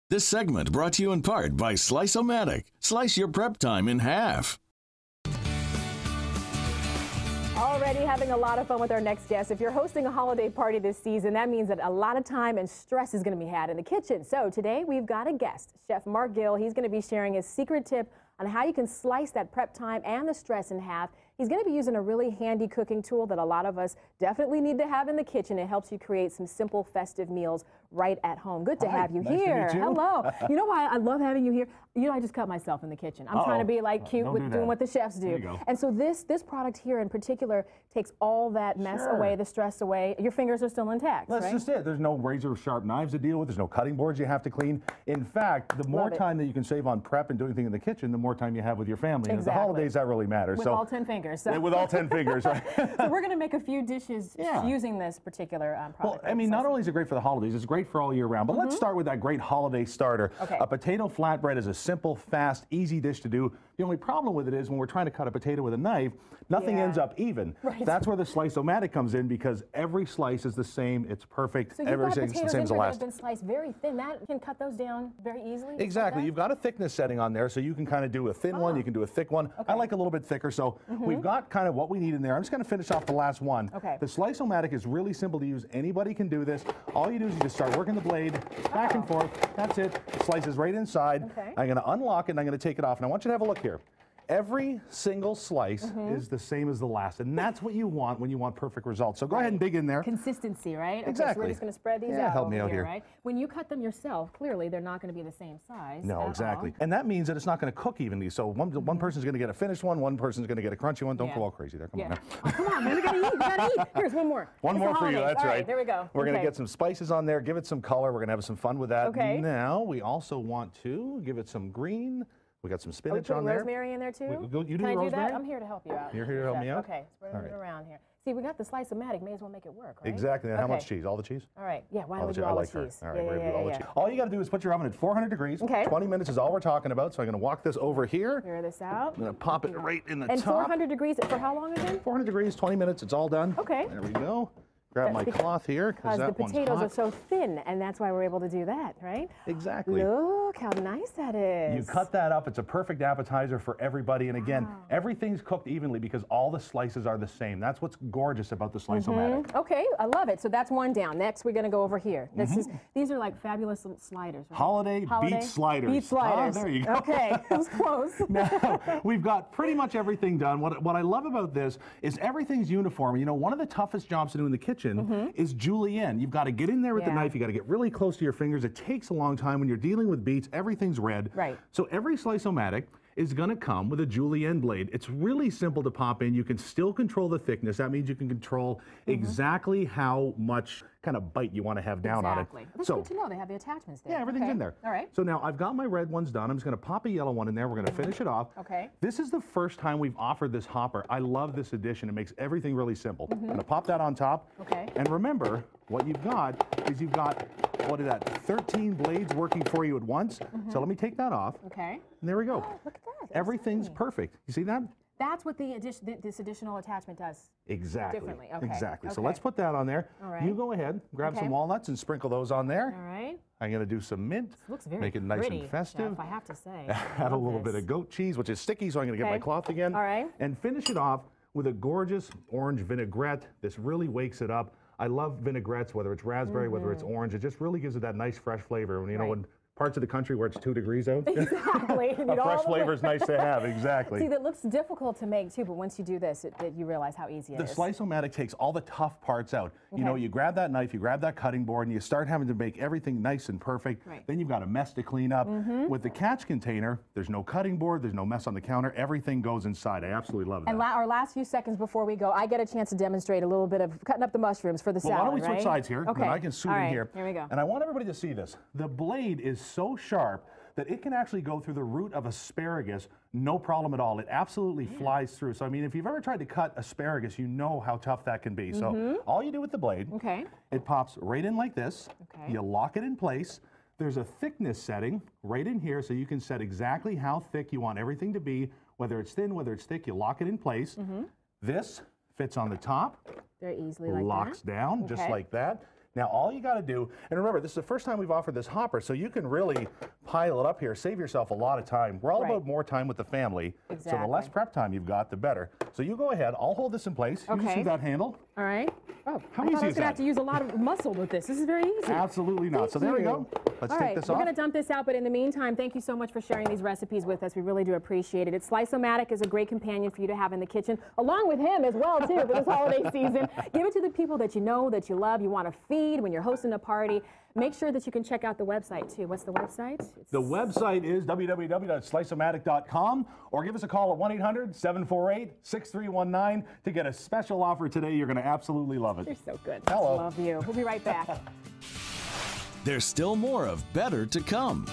This segment brought to you in part by Slice-O-Matic. Slice your prep time in half. Already having a lot of fun with our next guest. If you're hosting a holiday party this season, that means that a lot of time and stress is going to be had in the kitchen. So today we've got a guest, Chef Mark Gill. He's going to be sharing his secret tip on how you can slice that prep time and the stress in half. He's going to be using a really handy cooking tool that a lot of us definitely need to have in the kitchen. It helps you create some simple festive meals right at home. Good to have you here. Hello. You know why I love having you here? You know, I just cut myself in the kitchen. I'm trying to be like cute with doing what the chefs do. There you go. And so this product here in particular takes all that mess away, the stress away. Your fingers are still intact, That's right? just it. There's no razor sharp knives to deal with. There's no cutting boards you have to clean. In fact, the more time that you can save on prep and doing things in the kitchen, the more time you have with your family. And at the holidays, that really matters. With all 10 fingers. So. With all 10 fingers, right? So we're going to make a few dishes using this particular product. Well, I mean, not only is it great for the holidays, it's great for all year round. But let's start with that great holiday starter. Okay. A potato flatbread is a simple, fast, easy dish to do. The only problem with it is when we're trying to cut a potato with a knife, nothing ends up even. Right. That's where the Slice-O-Matic comes in because every slice is the same. It's perfect. So you've got Everything's the potatoes same in as the here that last. have been sliced very thin. That can cut those down very easily. Exactly. You've got a thickness setting on there, so you can kind of do a thin one, you can do a thick one. I like a little bit thicker, so we've got kind of what we need in there. I'm just going to finish off the last one. Okay. The Slice-O-Matic is really simple to use. Anybody can do this. All you do is you just start working the blade back and forth. That's it. Slices right inside. Okay. I'm going to unlock it and I'm going to take it off. And I want you to have a look here. Every single slice is the same as the last, and that's what you want when you want perfect results. So go ahead and dig in there. Consistency, right? Okay, Exactly. so we're just going to spread these Yeah, out. help me out here, here. right? When you cut them yourself, clearly they're not going to be the same size. No, exactly. And that means that it's not going to cook evenly. So one person's going to get a finished one person's going to get a crunchy one. Don't go all crazy there. Come on now. Oh, come on, man. We got to eat. We got to eat. Here's one more. One It's more the for you. holidays. That's All right. There we go. We're going to get some spices on there, give it some color. We're going to have some fun with that. Okay. Now, we also want to give it some green. We got some spinach on there. Rosemary in there too? You do Can I do rosemary? that? I'm here to help you out. You're here to help me out? Okay, spread it around here. See, we got the Slice-O-Matic. May as well make it work, right? Exactly. And how much cheese? All the cheese? All right. Yeah, why don't we do I all like the her. cheese? All right, we're going to do all the cheese. All you got to do is put your oven at 400 degrees. Okay. 20 minutes is all we're talking about. So I'm going to walk this over here. Clear this out. I'm going to pop it right in the top. And 400 degrees for how long again? 400 degrees, 20 minutes. It's all done. Okay. There we go. Grab my cloth here because the that one's potatoes hot. are so thin, and that's why we're able to do that, right? Exactly. Look how nice that is. You cut that up. It's a perfect appetizer for everybody. And again, everything's cooked evenly because all the slices are the same. That's what's gorgeous about the Slice-O-Matic. Okay, I love it. So that's one down. Next, we're going to go over here. These are like fabulous little sliders, right? Holiday beet sliders. Beet sliders. Ah, there you go. Okay, that was close. Now, we've got pretty much everything done. What I love about this is everything's uniform. You know, one of the toughest jobs to do in the kitchen is julienne. You've got to get in there with the knife. You got to get really close to your fingers. It takes a long time when you're dealing with beets. Everything's red. Right. So every Slice-O-Matic is going to come with a julienne blade. It's really simple to pop in. You can still control the thickness. That means you can control exactly how much kind of bite you want to have down on it. That's good to know. They have the attachments there. Yeah, everything's in there. All right. So now I've got my red ones done. I'm just going to pop a yellow one in there. We're going to finish it off. Okay. This is the first time we've offered this hopper. I love this addition. It makes everything really simple. I'm going to pop that on top. Okay. And remember, what you've got is you've got, what is that, 13 blades working for you at once. So let me take that off. Okay. And there we go. Oh, look at that. Everything's perfect. You see that? That's what this additional attachment does. Exactly. Differently. Okay. Exactly. So Okay. let's put that on there. All right. You go ahead, grab some walnuts and sprinkle those on there. All right. I'm going to do some mint. This looks very make it nice pretty, and festive. Chef, I have to say. Add a little bit of goat cheese, which is sticky, so I'm going to get my cloth again. All right. And finish it off with a gorgeous orange vinaigrette. This really wakes it up. I love vinaigrettes, whether it's raspberry, whether it's orange. It just really gives it that nice, fresh flavor. When, you know, when parts of the country where it's 2 degrees out. Exactly. A fresh flavor is nice to have, exactly. See, that looks difficult to make too, but once you do this, you realize how easy it is. The Slice-O-Matic takes all the tough parts out. You know, you grab that knife, you grab that cutting board, and you start having to make everything nice and perfect. Then you've got a mess to clean up. With the catch container, there's no cutting board, there's no mess on the counter. Everything goes inside. I absolutely love that. And our last few seconds before we go, I get a chance to demonstrate a little bit of cutting up the mushrooms for the salad, why don't we switch sides here? Okay. And I can scoot in here. Here we go. And I want everybody to see this. The blade is so sharp that it can actually go through the root of asparagus, no problem at all. It absolutely flies through. So, I mean, if you've ever tried to cut asparagus, you know how tough that can be. So, all you do with the blade, it pops right in like this. You lock it in place. There's a thickness setting right in here, so you can set exactly how thick you want everything to be, whether it's thin, whether it's thick, you lock it in place. This fits on the top. Very easily like that. Locks down, just like that. Now, all you got to do, and remember, this is the first time we've offered this hopper, so you can really pile it up here, save yourself a lot of time. We're all about more time with the family, so the less prep time you've got, the better. So you go ahead, I'll hold this in place. You can see that handle. All right. Oh, How I easy thought I was is going to that? have to use a lot of muscle with this. This is very easy. Absolutely not. So there we go. Let's take this We're off. going to dump this out, but in the meantime, thank you so much for sharing these recipes with us. We really do appreciate it. Slice-O-Matic is a great companion for you to have in the kitchen, along with him as well, too, for this holiday season. Give it to the people that you know, that you love, you want to feed when you're hosting a party. Make sure that you can check out the website, too. What's the website? The website is www.sliceomatic.com, or give us a call at 1-800-748-6319 to get a special offer today. You're going to absolutely love it. You're so good. Hello. Love you. We'll be right back. There's still more of Better to come.